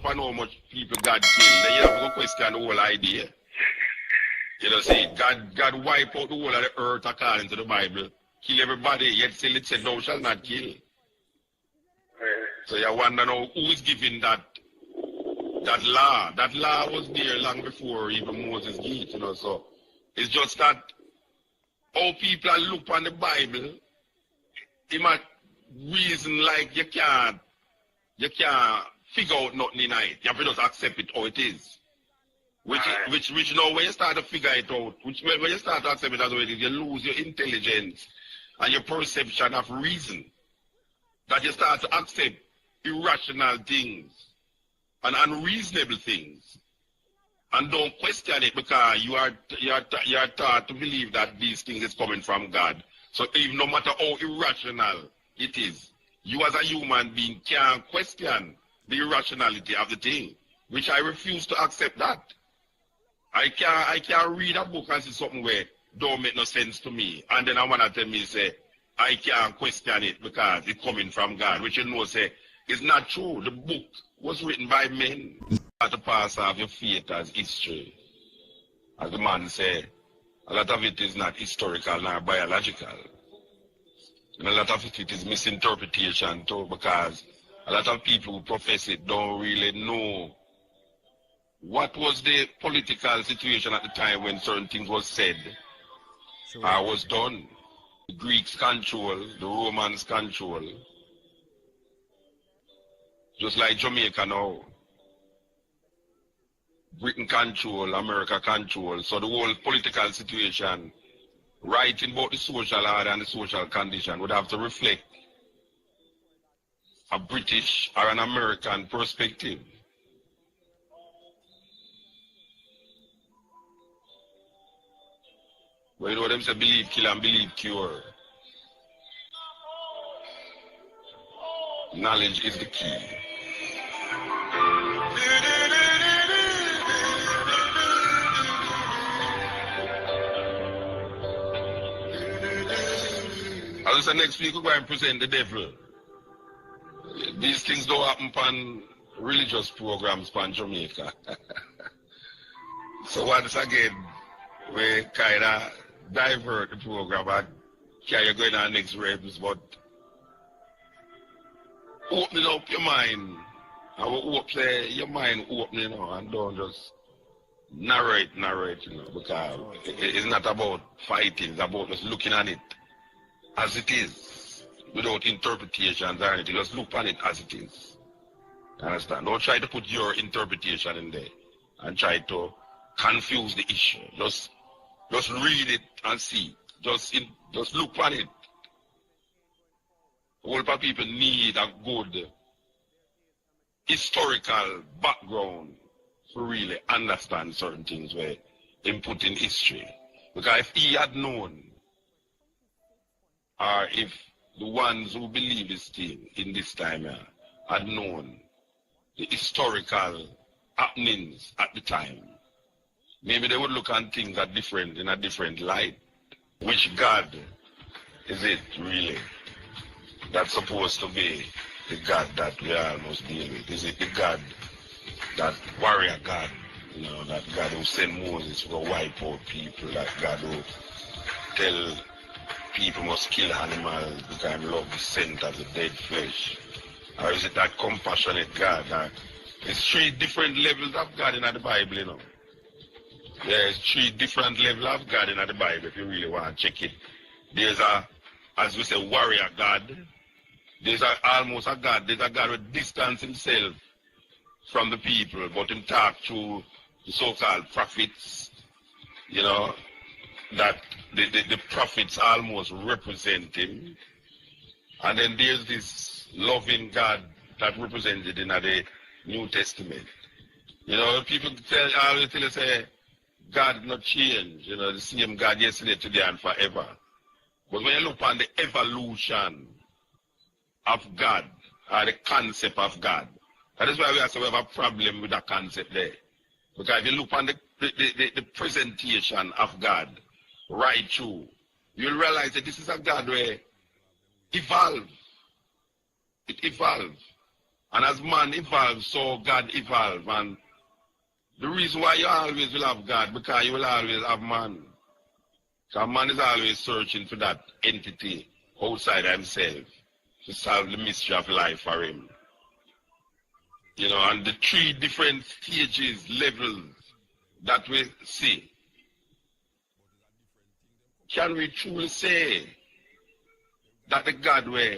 on how much people God killed, then you have to question the whole idea. You know, see, God wipe out the whole of the earth according to the Bible, kill everybody, yet still it said, thou shalt not kill. So you wonder now, who is giving that law? That law was there long before even Moses gave it, you know, so it's just that how people look on the Bible, it might reason like you can't figure out nothing in it. You have to just accept it how it is. Which now when you start to figure it out, when you start to accept it as how it is, you lose your intelligence and your perception of reason. That you start to accept irrational things and unreasonable things. And don't question it because you are taught to believe that these things is coming from God. So even no matter how irrational it is, you as a human being can't question the irrationality of the thing, which I refuse to accept that. I can't read a book and see something where don't make no sense to me. And then I want to tell me, say, I can't question it because it's coming from God, which you know, say, is not true. The book was written by men. You have to pass off your faith as history. As the man said, a lot of it is not historical nor biological. And a lot of it is misinterpretation too, because a lot of people who profess it don't really know what was the political situation at the time when certain things was said or was done. The Greeks control, the Romans control. Just like Jamaica now. Britain control, America control. So the whole political situation, writing about the social order and the social condition would have to reflect a British or an American perspective. But you know them say believe kill and believe cure. Knowledge is the key. As I said, next week we're going to present the devil. These things don't happen on religious programs in Jamaica. So once again, we kind of divert the program and carry going on next ribs, but opening up your mind. I will say your mind opening, you know, and don't just narrate, you know, because it's not about fighting, it's about just looking at it as it is, without interpretations or anything. Just look at it as it is. You understand? Don't try to put your interpretation in there and try to confuse the issue. Just read it and see. Just look at it. All people need a good historical background to really understand certain things where input in history. Because if he had known, or if the ones who believe this thing in this time had known the historical happenings at the time, maybe they would look at things in a different light. Which God is it really that's supposed to be the God that we all must deal with? Is it the God, that warrior God, you know, that God who sent Moses to go wipe out people, that God who tell people must kill animals because love the scent of the dead flesh? Or is it that compassionate God? It's three different levels of God in the Bible, you know. There's three different levels of God in the Bible if you really want to check it. There's as we say, warrior God. There's almost a God. There's a God who distance himself from the people, but him talk to the so-called prophets, you know, that the prophets almost represent him. And then there's this loving God that represented in the New Testament. You know, people always tell you, say, God not change, you know, the same God yesterday, today, and forever. But when you look on the evolution of God, or the concept of God, that is why we have a problem with that concept there. Because if you look on the presentation of God right through, you'll realize that this is a God where evolve. It evolves. And as man evolves, so God evolves. And the reason why you always will have God, because you will always have man. Because man is always searching for that entity outside himself to solve the mystery of life for him. You know, and the three different stages, levels that we see. Can we truly say that the God where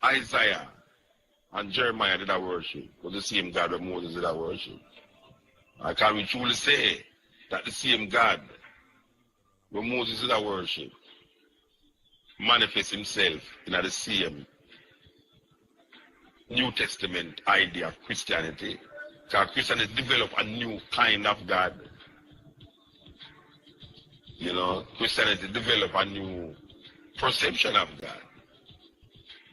Isaiah and Jeremiah did a worship was the same God where Moses did a worship? Or can we truly say that the same God where Moses did a worship manifests himself in the same New Testament idea of Christianity? Because Christianity developed a new kind of God. You know, Christianity developed a new perception of God.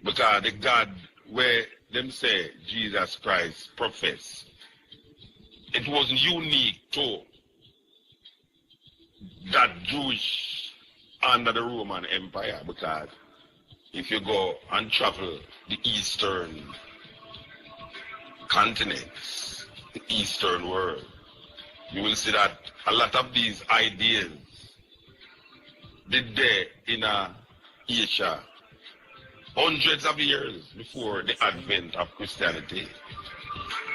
Because the God where them say Jesus Christ profess, it wasn't unique to that Jewish under the Roman Empire. Because if you go and travel the Eastern continents, the Eastern world, you will see that a lot of these ideas did there in Asia hundreds of years before the advent of Christianity.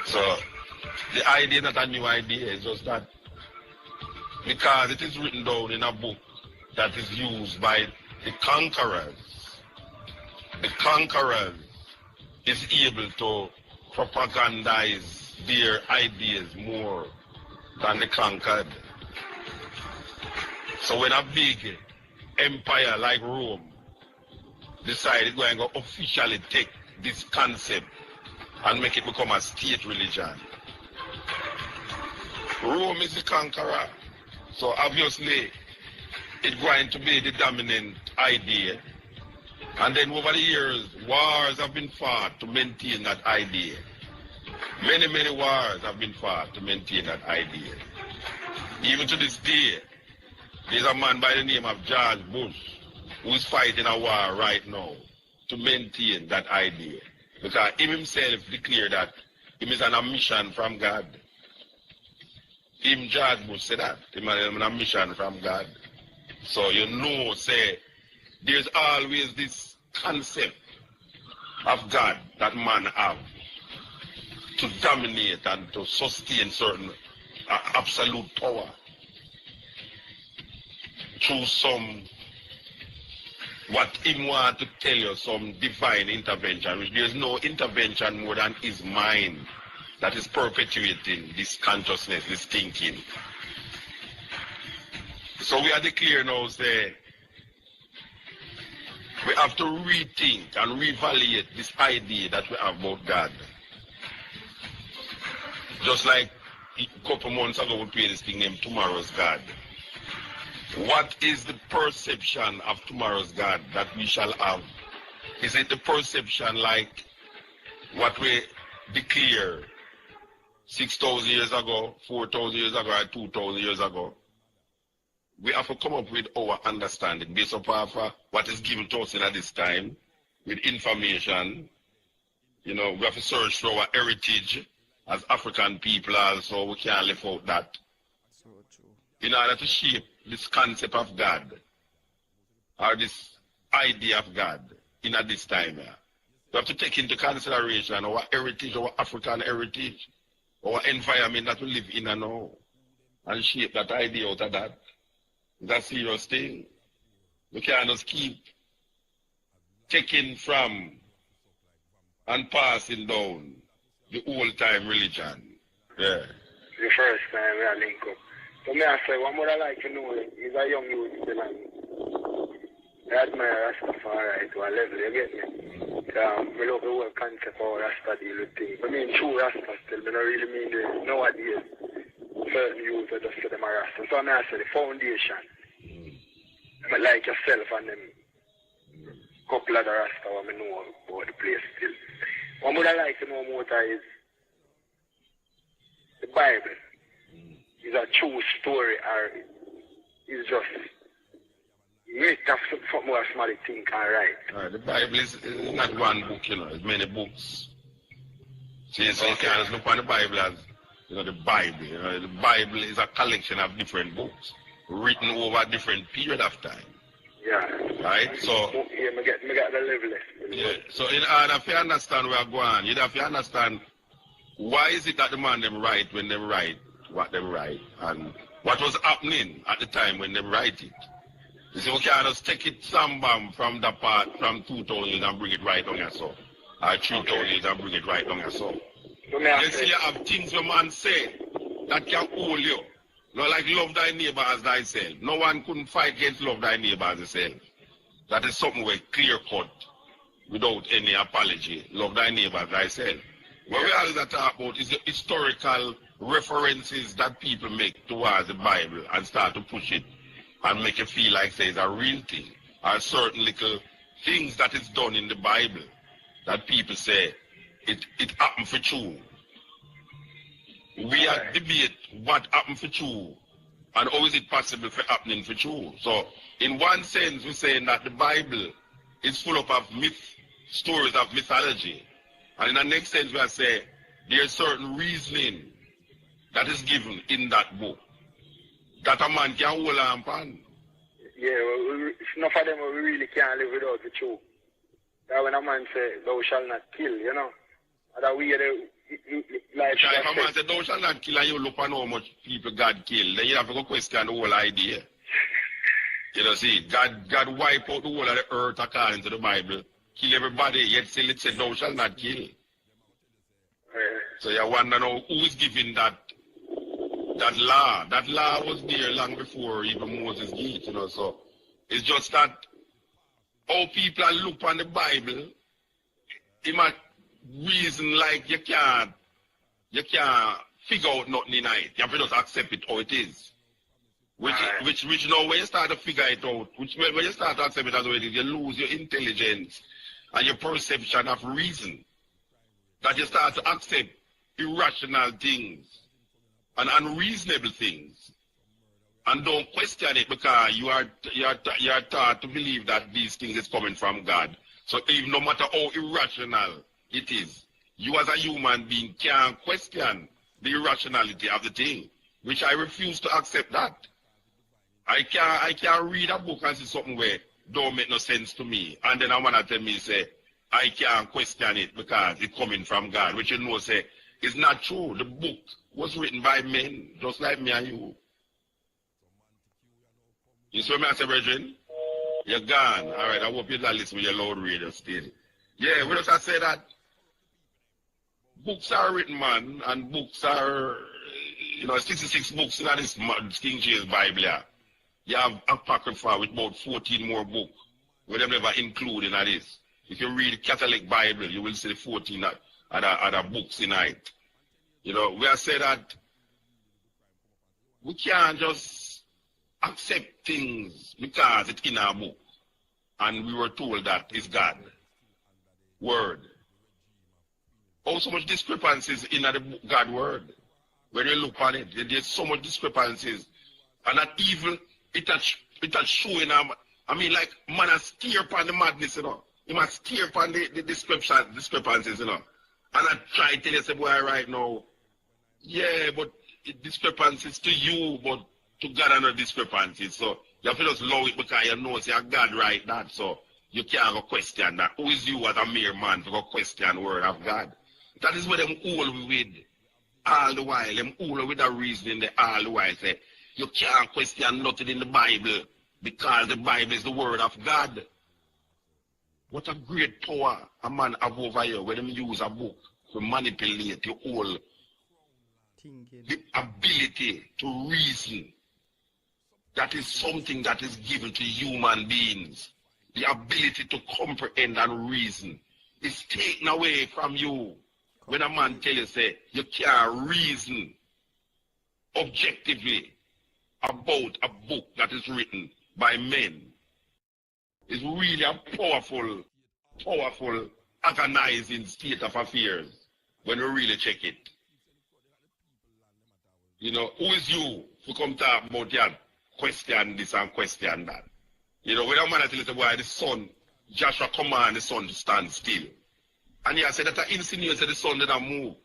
So the idea is not a new idea, it's just that because it is written down in a book that is used by the conquerors is able to propagandize their ideas more than the conquered. So when a big empire like Rome decided going to officially take this concept and make it become a state religion, Rome is the conqueror. So obviously it's going to be the dominant idea. And then over the years, wars have been fought to maintain that idea. Many, many wars have been fought to maintain that idea. Even to this day, there's a man by the name of George Bush who is fighting a war right now to maintain that idea. Because he himself declared that he is on a mission from God. Him, George Bush, said that. He is on a mission from God. So you know, say, there's always this concept of God that man have to dominate and to sustain certain absolute power through some, what he want to tell you, some divine intervention, which there's no intervention more than his mind that is perpetuating this consciousness, this thinking. So we are declaring now, say, we have to rethink and reevaluate this idea that we have about God. Just like a couple months ago we played this thing named Tomorrow's God. What is the perception of tomorrow's God that we shall have? Is it the perception like what we declare 6,000 years ago, 4,000 years ago, or 2,000 years ago? We have to come up with our understanding based upon what is given to us at this time, with information. You know, we have to search for our heritage as African people also. We can't leave out that. So true. In order to shape this concept of God, or this idea of God in at this time, we have to take into consideration our heritage, our African heritage, our environment that we live in and now, and shape that idea out of that. That's a serious thing. We can't just keep taking from and passing down the old-time religion. Yeah. The first time we are linked up. So me I say, what would I like to know is a young youth still and I admire Rastafari to a level, you get me? We love the whole concept of how Rasta deal with things. I mean, true Rasta still, but I really mean the nowadays certain youth are just say them are Rasta. So I say the foundation. But like yourself and them couple of the Rasta what I know about the place still. What would I like to know more is the Bible. Is a true story or is just make of something more somebody think and write. The Bible is not one book, you know, it's many books. See, so you can't just look on the Bible as, the Bible. The Bible is a collection of different books written over a different period of time. Yeah. Right? So, yeah, me get the level list. yeah. So in order to understand where I'm going, you have to understand why is it that the man them write when they write what they write, and what was happening at the time when they write it. You see, we can't just take it some from the part from 2000 and bring it right on yourself. Or 3000 and bring it right on yourself. You see, you have things your man say that can hold you. Like love thy neighbor as thyself. No one couldn't fight against love thy neighbor as thyself. That is something very clear cut without any apology. Love thy neighbor as thyself. What we always talk about is the historical references that people make towards the Bible and start to push it and make it feel like there's a real thing. Or certain little things that is done in the Bible that people say it happened for true. We are debate what happened for true and how is it possible for happening for true. So in one sense we're saying that the Bible is full of stories of mythology. And in the next sense we are saying there's certain reasoning that is given in that book that a man can hold on upon. Yeah, well, enough of them we really can't live without the truth. That when a man say, thou shalt not kill, that we like if a man say, thou shalt not kill, and you look on how much people God killed, then you have to go question the whole idea. See, God wipe out the whole of the earth according to the Bible, kill everybody, yet still it said, thou shalt not kill. So you wonder now, who is giving that law? That law was there long before even Moses gave it, so it's just that how people look on the Bible, it might reason like you can't figure out nothing in it. You have to just accept it how it is. Which now when you start to figure it out, when you start to accept it as how it is, you lose your intelligence and your perception of reason. That you start to accept irrational things and unreasonable things. And don't question it because you are taught to believe that these things is coming from God. So even no matter how irrational it is, you as a human being can't question the irrationality of the thing, which I refuse to accept that. I can't read a book and see something where don't make no sense to me, and then I want to tell me say I can't question it because it's coming from God, which say is not true. The book was written by men just like me and you. You see what I say, brethren? You're gone. All right, I hope you're not listening with your loud radio still. Yeah, we just say that books are written, man, and books are, 66 books in this King James Bible. Yeah. You have Apocrypha with about 14 more books, where they never include in this. If you read the Catholic Bible, you will see the 14 other books in it. We are saying that we can't just accept things because it's in our book. And we were told that it's God. Word. Also much discrepancies in the God word. When you look on it, there's so much discrepancies. And that even it has showing like man has steer upon the madness, You must steer upon the discrepancies, And I try to tell you, say, boy, right now, yeah, but discrepancies to you, but to God are no discrepancies. So you have to just allow it because you know say God right that. So you can't go question that. Who is you as a mere man to go question the word of God? That is what them all with all the while. Them all with the reasoning all the while say you can't question nothing in the Bible because the Bible is the word of God. What a great power a man have over here when them use a book to manipulate your whole the ability to reason. That is something that is given to human beings. The ability to comprehend and reason is taken away from you. When a man tell you, say, you can't reason objectively about a book that is written by men. It's really a powerful, agonizing state of affairs when you really check it. Who is you to come talk about that? Question this and question that. When a man tell you, boy, the sun, Joshua command the sun to stand still. And he said that I insinuate that the sun did not move.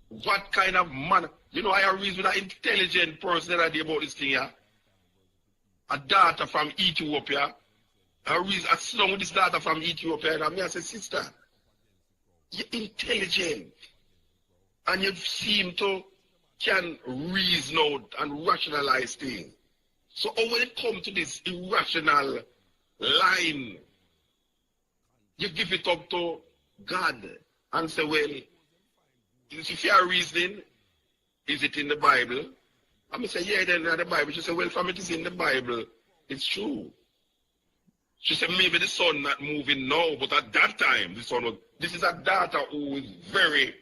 What kind of man? You know, I reason with an intelligent person that I did about this thing here. A daughter from Ethiopia. I sit down with this daughter from Ethiopia, and I said, sister, you're intelligent. And you seem to can reason out and rationalize things. So when it comes to this irrational line, you give it up to God and say, well, if you are reasoning, is it in the Bible? I'm going to say, yeah, then in the Bible. She said, well, from it is in the Bible, it's true. She said, maybe the sun not moving now, but at that time, the sun was, this is a daughter who is very,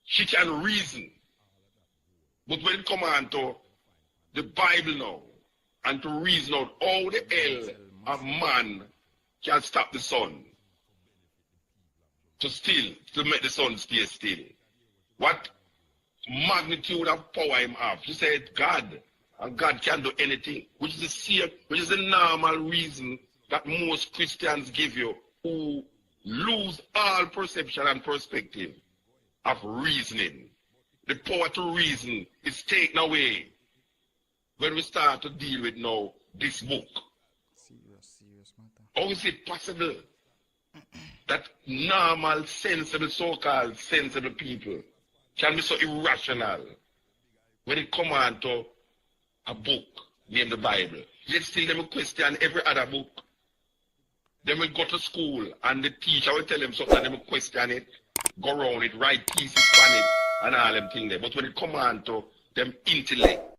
she can reason. But when it comes on to the Bible now, and to reason out how the hell a man can stop the sun, to make the sun stay still. What magnitude of power him have? She said, God, and God can do anything, which is the normal reason that most Christians give you, who lose all perception and perspective of reasoning. The power to reason is taken away when we start to deal with now this book. Serious matter. How is it possible that normal, sensible, so-called sensible people can be so irrational when it comes on to a book named the Bible? Yet still they will question every other book. They will go to school and the teacher will tell them something and they will question it, go around it, write thesis on it and all them things there. But when it comes on to them intellect,